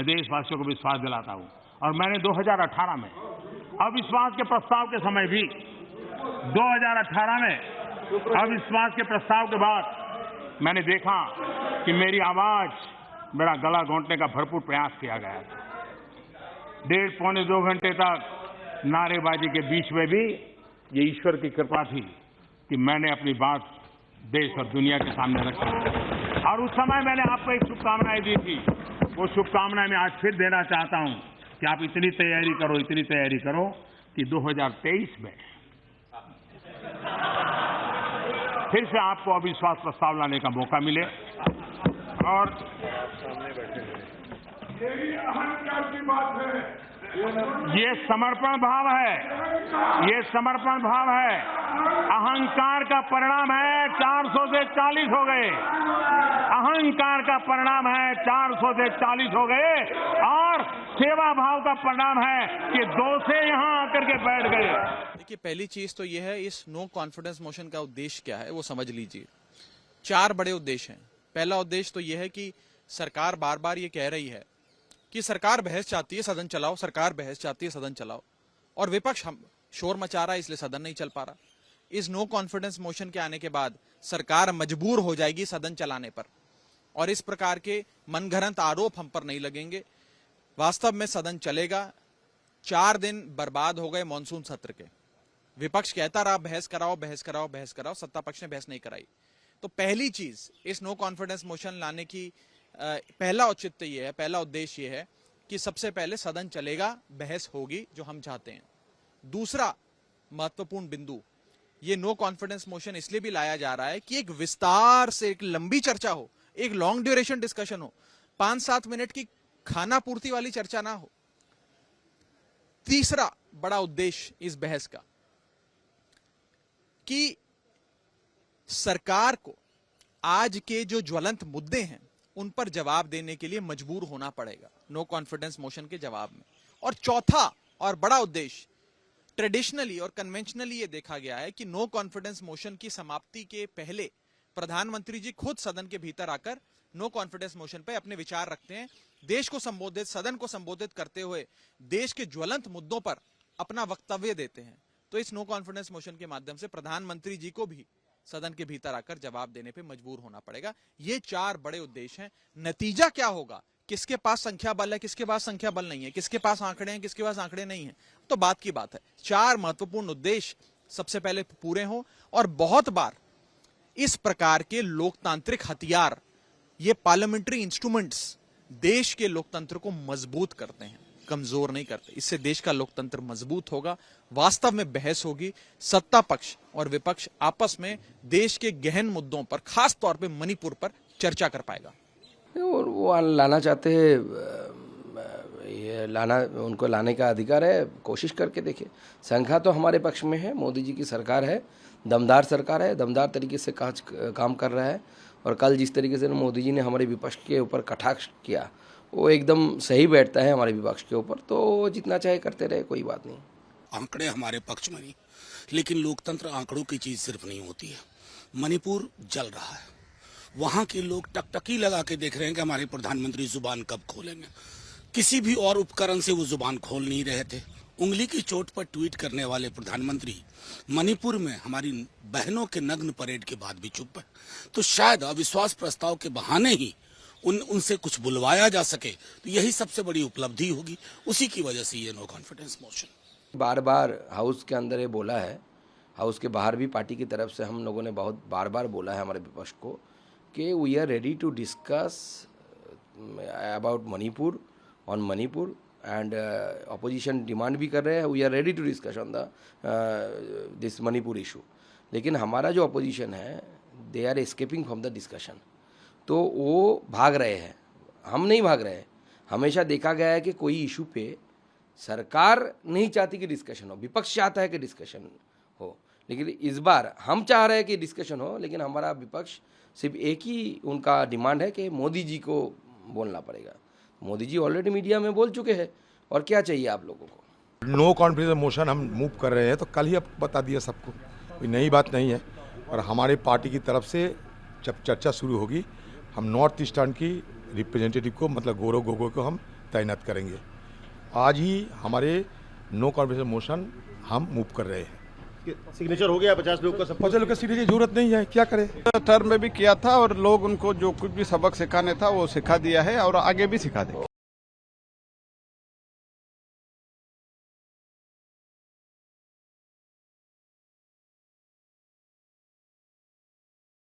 देशवासियों को विश्वास दिलाता हूं। और मैंने 2018 में अविश्वास के प्रस्ताव के समय भी 2018 में अविश्वास के प्रस्ताव के बाद मैंने देखा कि मेरी आवाज, मेरा गला घोंटने का भरपूर प्रयास किया गया। 1.5-2 घंटे तक नारेबाजी के बीच में भी ये ईश्वर की कृपा थी कि मैंने अपनी बात देश और दुनिया के सामने रखी। और उस समय मैंने आपको एक शुभकामनाएं दी थी। वो शुभकामनाएं मैं आज फिर देना चाहता हूं कि आप इतनी तैयारी करो कि 2023 में फिर से आपको अविश्वास प्रस्ताव लाने का मौका मिले। और ये समर्पण भाव है, ये समर्पण भाव है। अहंकार का परिणाम है 400 से 40 हो गए। अहंकार का परिणाम है 400 से 40 हो गए। और सेवा भाव का परिणाम है कि 2 से यहां आकर के बैठ गए। देखिए, पहली चीज तो यह है, इस नो कॉन्फिडेंस मोशन का उद्देश्य क्या है वो समझ लीजिए। 4 बड़े उद्देश्य हैं। पहला उद्देश्य तो यह है कि सरकार बार बार ये कह रही है कि सरकार बहस चाहती है सदन चलाओ, सरकार बहस चाहती है सदन चलाओ, और विपक्ष हम शोर मचा रहा है इसलिए सदन नहीं चल पा रहा। इस नो कॉन्फिडेंस मोशन के आने के बाद सरकार मजबूर हो जाएगी सदन चलाने पर, और इस प्रकार के मनगढ़ंत आरोप हम पर नहीं लगेंगे। वास्तव में सदन चलेगा। 4 दिन बर्बाद हो गए मॉनसून सत्र के। विपक्ष कहता रहा बहस कराओ बहस कराओ बहस कराओ, सत्ता पक्ष ने बहस नहीं कराई। तो पहली चीज इस नो कॉन्फिडेंस मोशन लाने की पहला औचित्य यह है, पहला उद्देश्य यह है कि सबसे पहले सदन चलेगा, बहस होगी जो हम चाहते हैं। दूसरा महत्वपूर्ण बिंदु, ये नो कॉन्फिडेंस मोशन इसलिए भी लाया जा रहा है कि एक विस्तार से एक लंबी चर्चा हो, एक लॉन्ग ड्यूरेशन डिस्कशन हो, 5-7 मिनट की खाना पूर्ति वाली चर्चा ना हो। तीसरा बड़ा उद्देश्य इस बहस का कि सरकार को आज के जो ज्वलंत मुद्दे हैं उन पर जवाब देने के लिए मजबूर होना पड़ेगा नो कॉन्फिडेंस मोशन के जवाब में। और चौथा और बड़ा उद्देश्य, ट्रेडिशनली और कन्वेंशनली ये देखा गया है कि नो कॉन्फिडेंस मोशन की समाप्ति के पहले प्रधानमंत्री जी खुद सदन के भीतर आकर नो कॉन्फिडेंस मोशन पे अपने विचार रखते हैं। देश को संबोधित, सदन को संबोधित करते हुए देश के ज्वलंत मुद्दों पर अपना वक्तव्य देते हैं। तो इस नो कॉन्फिडेंस मोशन के माध्यम से प्रधानमंत्री जी को भी सदन के भीतर आकर जवाब देने पे मजबूर होना पड़ेगा। ये 4 बड़े उद्देश्य हैं। नतीजा क्या होगा, किसके पास संख्या बल है, किसके पास संख्या बल नहीं है, किसके पास आंकड़े हैं, किसके पास आंकड़े नहीं है, तो बात की बात है। 4 महत्वपूर्ण उद्देश्य सबसे पहले पूरे हों। और बहुत बार इस प्रकार के लोकतांत्रिक हथियार, ये पार्लियामेंट्री इंस्ट्रूमेंट्स देश के लोकतंत्र को मजबूत करते हैं, कमजोर नहीं करते। इससे देश का लोकतंत्र मजबूत होगा। वास्तव में बहस होगी, सत्ता पक्ष और विपक्ष आपस में देश के गहन मुद्दों पर, खास तौर पे मणिपुर पर चर्चा कर पाएगा। वो लाना चाहते हैं, ये लाना, उनको लाने का अधिकार है, कोशिश करके देखिए। संख्या तो हमारे पक्ष में है। मोदी जी की सरकार है, दमदार सरकार है, दमदार तरीके से काम कर रहा है। और कल जिस तरीके से मोदी जी ने हमारे विपक्ष के ऊपर कटाक्ष किया, वो एकदम सही बैठता है हमारे विपक्ष के ऊपर। तो जितना चाहे करते रहे, कोई बात नहीं। आंकड़े हमारे पक्ष में नहीं, लेकिन लोकतंत्र आंकड़ों की चीज सिर्फ नहीं होती है। मणिपुर जल रहा है, वहां के लोग टकटकी लगा के देख रहे हैं कि हमारे प्रधानमंत्री जुबान कब खोलेंगे। किसी भी और उपकरण से वो जुबान खोल नहीं रहे थे। उंगली की चोट पर ट्वीट करने वाले प्रधानमंत्री मणिपुर में हमारी बहनों के नग्न परेड के बाद भी चुप है। तो शायद अविश्वास प्रस्ताव के बहाने ही उनसे कुछ बुलवाया जा सके, तो यही सबसे बड़ी उपलब्धि होगी। उसी की वजह से ये नो कॉन्फिडेंस मोशन बार बार हाउस के अंदर ये बोला है, हाउस के बाहर भी पार्टी की तरफ से हम लोगों ने बहुत बार बार बोला है हमारे विपक्ष को कि we are ready to discuss about Manipur, on Manipur, and opposition demand भी कर रहे हैं, we are ready to discuss on the this Manipur issue. लेकिन हमारा जो अपोजिशन है, they are escaping from the discussion. तो वो भाग रहे हैं, हम नहीं भाग रहे हैं। हमेशा देखा गया है कि कोई इशू पे सरकार नहीं चाहती कि डिस्कशन हो, विपक्ष चाहता है कि डिस्कशन हो। लेकिन इस बार हम चाह रहे हैं कि डिस्कशन हो, लेकिन हमारा विपक्ष सिर्फ एक ही उनका डिमांड है कि मोदी जी को बोलना पड़ेगा। मोदी जी ऑलरेडी मीडिया में बोल चुके हैं, और क्या चाहिए आप लोगों को। नो कॉन्फिडेंस मोशन हम मूव कर रहे हैं, तो कल ही अब बता दिया सबको, कोई नई बात नहीं है। और हमारे पार्टी की तरफ से जब चर्चा शुरू होगी, हम नॉर्थ ईस्टर्न की रिप्रेजेंटेटिव को, मतलब गौरव गोगोई को हम तैनात करेंगे। आज ही हमारे नो कॉन्फिडेंस मोशन हम मूव कर रहे हैं। सिग्नेचर हो गया 50 लोग का सब। 50 लोग का सिग्नेचर की जरूरत नहीं है, क्या करें। टर्म में भी किया था और लोग उनको जो कुछ भी सबक सिखाने था वो सिखा दिया है और आगे भी सिखा देंगे।